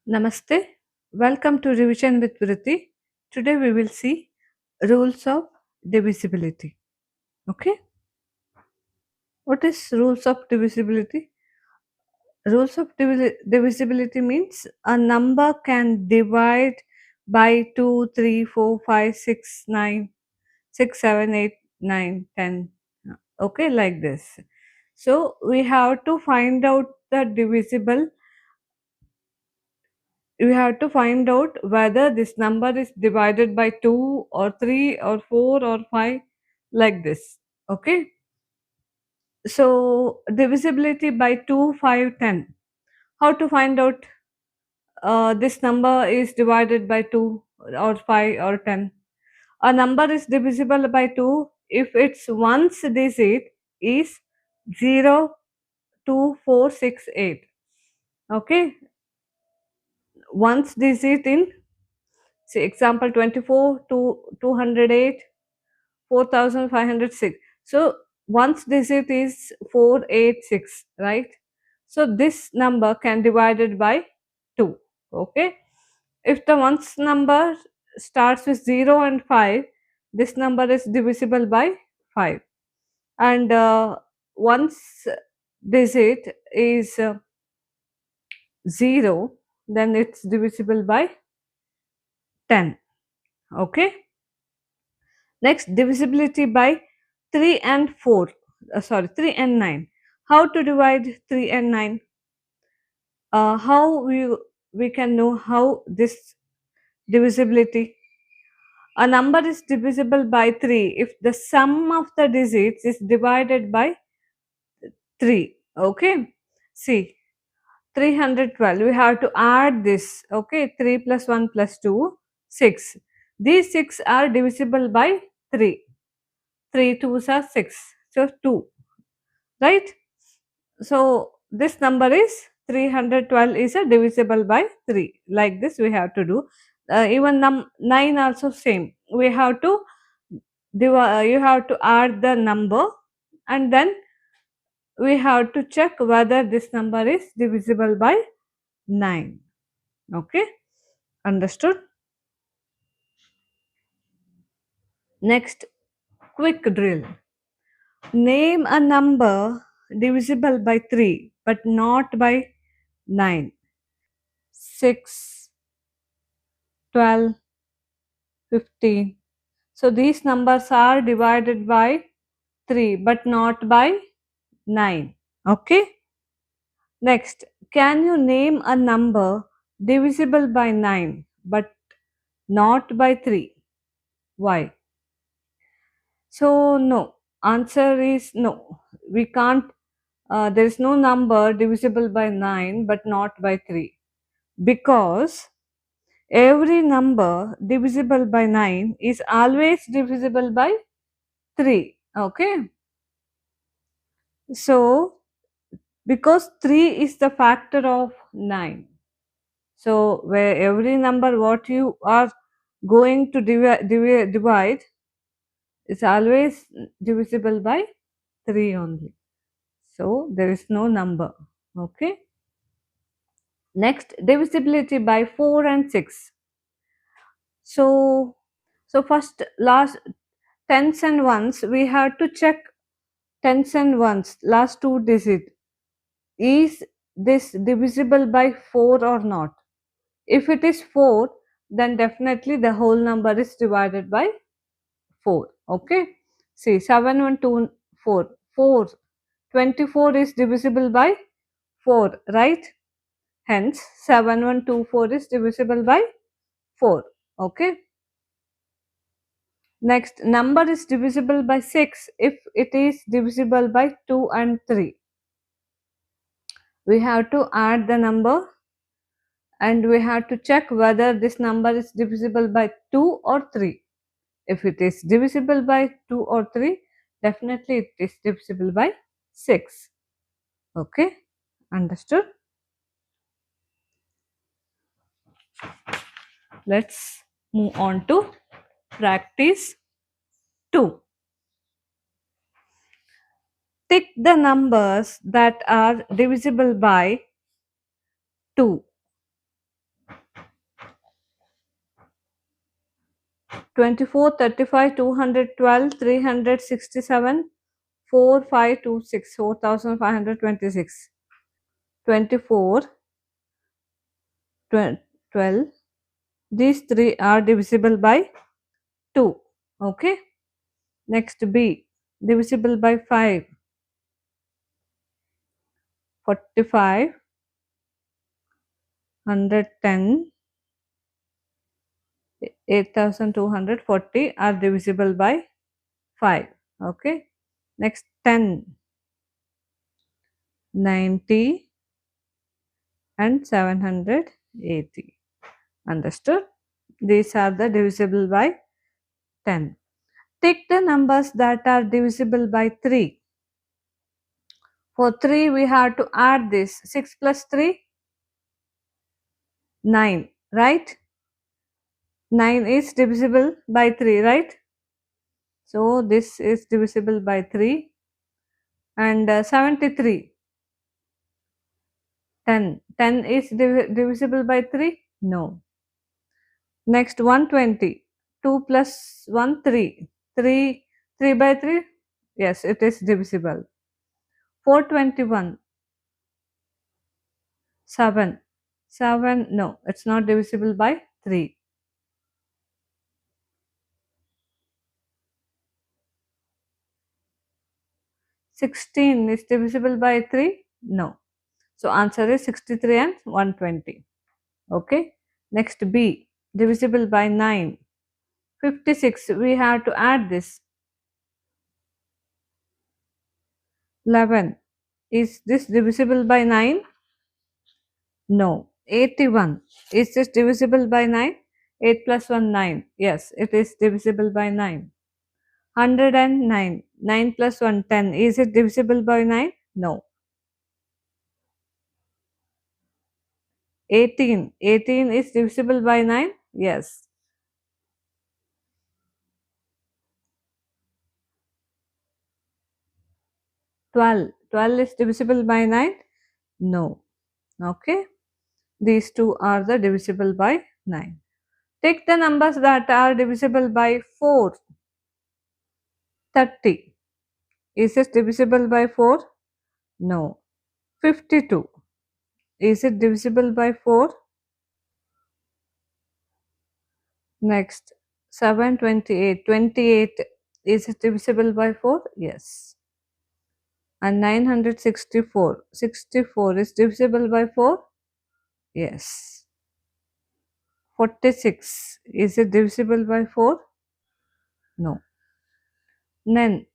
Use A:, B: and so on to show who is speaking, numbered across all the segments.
A: Namaste. Welcome to Revision with Vrithi. Today we will see rules of divisibility. Okay? What is rules of divisibility? Rules of divisibility means a number can divide by 2, 3, 4, 5, 6, 9, 6, 7, 8, 9, 10. Okay, like this. So we have to find out the divisible. You have to find out whether this number is divided by 2 or 3 or 4 or 5, like this. Okay, so divisibility by 2, 5, 10. How to find out this number is divided by 2 or 5 or 10? A number is divisible by 2 if its ones digit is 0, 2, 4, 6, 8. Okay, ones digit in, say, example 24 to 208, 4506. So one's digit is 486, right? So this number can divided by 2. Okay, if the one's number starts with 0 and 5, this number is divisible by 5. And one's digit is 0, then it's divisible by 10. Okay, next, divisibility by 3 and 4. 3 and 9. How to divide 3 and 9? How we can know how this divisibility? A number is divisible by 3 if the sum of the digits is divided by 3. Okay, see, 312, we have to add this. Okay, 3 plus 1 plus 2, 6. These 6 are divisible by 3. 3 2s are 6, so 2, right? So this number is 312 is a divisible by 3. Like this we have to do. Even 9 also same. We have to you have to add the number, and then we have to check whether this number is divisible by 9. Okay, understood? Next, quick drill. Name a number divisible by 3 but not by 9. 6, 12, 15. So these numbers are divided by 3 but not by 9. Okay. Next, can you name a number divisible by 9 but not by 3? Why? So no. Answer is no. We can't. There is no number divisible by 9 but not by 3, because every number divisible by 9 is always divisible by 3. Okay. So because 3 is the factor of 9, so where every number what you are going to divide is always divisible by 3 only. So there is no number. Okay. Next, divisibility by 4 and 6. So first, last tens and ones, we have to check tens and ones, last two digit. Is this divisible by 4 or not? If it is 4, then definitely the whole number is divided by 4. Okay. See, 7, 1, 2, 4. 4. 24 is divisible by 4, right? Hence, 7, 1, 2, 4 is divisible by 4. Okay. Next, number is divisible by 6 if it is divisible by 2 and 3. We have to add the number, and we have to check whether this number is divisible by 2 or 3. If it is divisible by 2 or 3, definitely it is divisible by 6. Okay, understood? Let's move on to practice 2. Tick the numbers that are divisible by 2. 24, 35, 212, 367, 4526, 4526. 24, 12. These three are divisible by 2. Okay. Next B, divisible by 5. 45, 110, 8240 are divisible by 5. Okay. Next 10, 90 and 780. Understood? These are the divisible by 10. Take the numbers that are divisible by 3. For 3 we have to add this. 6 plus 3, 9, right? 9 is divisible by 3, right? So this is divisible by 3. And 73, 10. 10 is divisible by 3? No. Next 120, 2 plus 1, 3. 3, 3 by 3? Yes, it is divisible. 421, 7. 7, no, it's not divisible by 3. 16 is divisible by 3? No. So answer is 63 and 120. Okay. Next B, divisible by 9. 56, we have to add this. 11, is this divisible by 9? No. 81, is this divisible by 9? 8 plus 1, 9. Yes, it is divisible by 9. 109, 9 plus 1, 10. Is it divisible by 9? No. 18, 18 is divisible by 9? Yes. 12, 12 is divisible by 9? No. Okay. These two are the divisible by 9. Take the numbers that are divisible by 4. 30. Is it divisible by 4? No. 52. Is it divisible by 4? Next. 728. 28. Is it divisible by 4? Yes. And 964. 64 is divisible by 4? Yes. 46. Is it divisible by 4? No. Then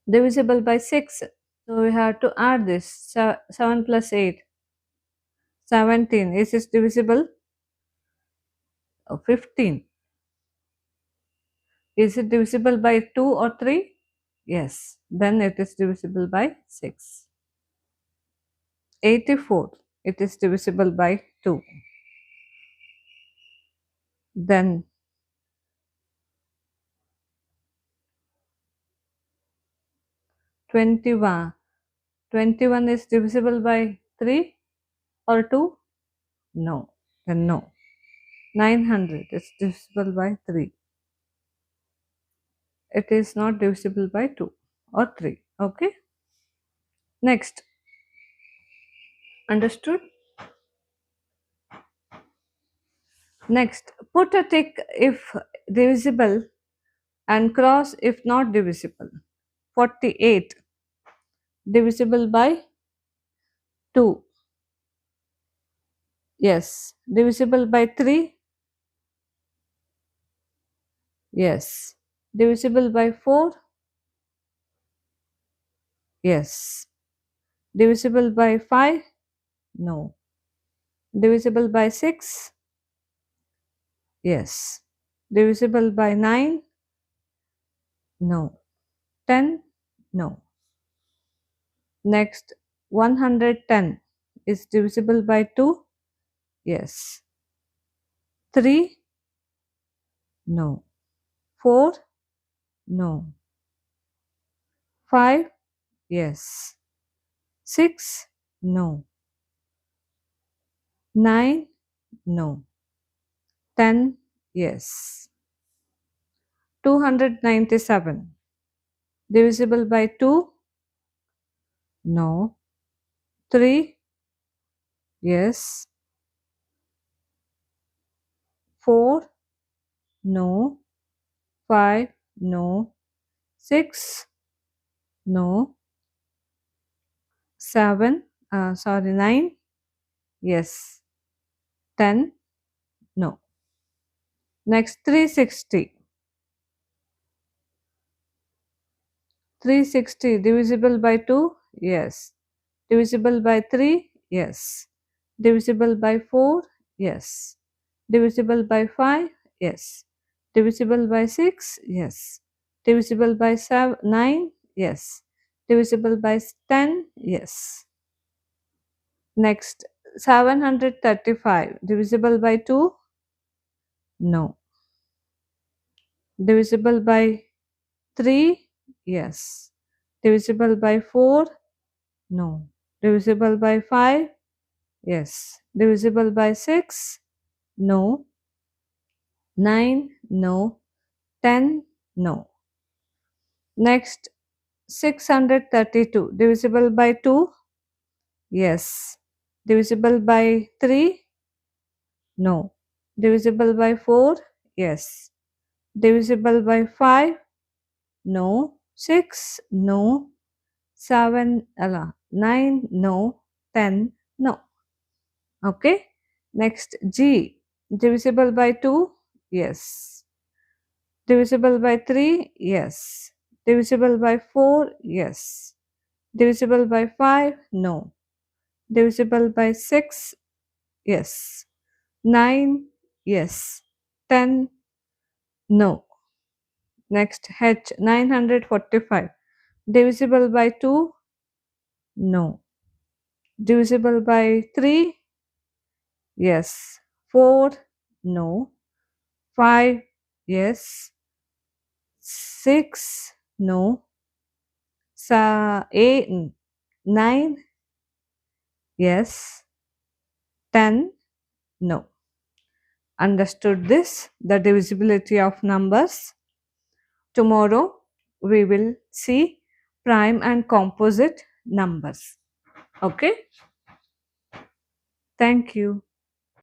A: divisible by 6. So we have to add this. 7 plus 8. 17. Is this divisible? 15. Is it divisible by 2 or 3? Yes. Then it is divisible by 6. 84. It is divisible by 2. Then 21. 21 is divisible by 3 or 2? No. Then no. 900 is divisible by 3. It is not divisible by 2 or 3. Okay. Next. Understood? Next. Put a tick if divisible and cross if not divisible. 48 divisible by 2. Yes. Divisible by 3. Yes. Divisible by 4. Yes. Divisible by 5. No. Divisible by 6. Yes. Divisible by 9. No. 10. No. Next, 110 is divisible by 2. Yes. 3. No. 4. No. 5. Yes. 6. No. 9. No. 10, yes. 297. Divisible by 2? No. 3? Yes. 4? No. 5? No. 6? No. 7? 9? Yes. 10? No. Next, 360. 360 divisible by 2? Yes. Divisible by 3? Yes. Divisible by 4? Yes. Divisible by 5? Yes. Divisible by 6? Yes. Divisible by 9? Yes. Divisible by 10? Yes. Next, 735 divisible by 2? No. Divisible by 3? Yes. Divisible by 4? No. Divisible by 5? Yes. Divisible by 6? No. 9? No. 10? No. Next, 632 divisible by 2? Yes. Divisible by 3? No. Divisible by 4? Yes. Divisible by 5? No. 6? No. 7? 9? No. 10? No. Okay. Next, G. Divisible by 2? Yes. Divisible by 3? Yes. Divisible by 4? Yes. Divisible by 5? No. Divisible by 6? Yes. 9? Yes. 10? No. Next, H. 945. Divisible by 2? No. Divisible by 3? Yes. 4? No. 5? Yes. 6? No. 8? 9? Yes. 10? No. Understood this? The divisibility of numbers. Tomorrow we will see prime and composite numbers. Okay? Thank you.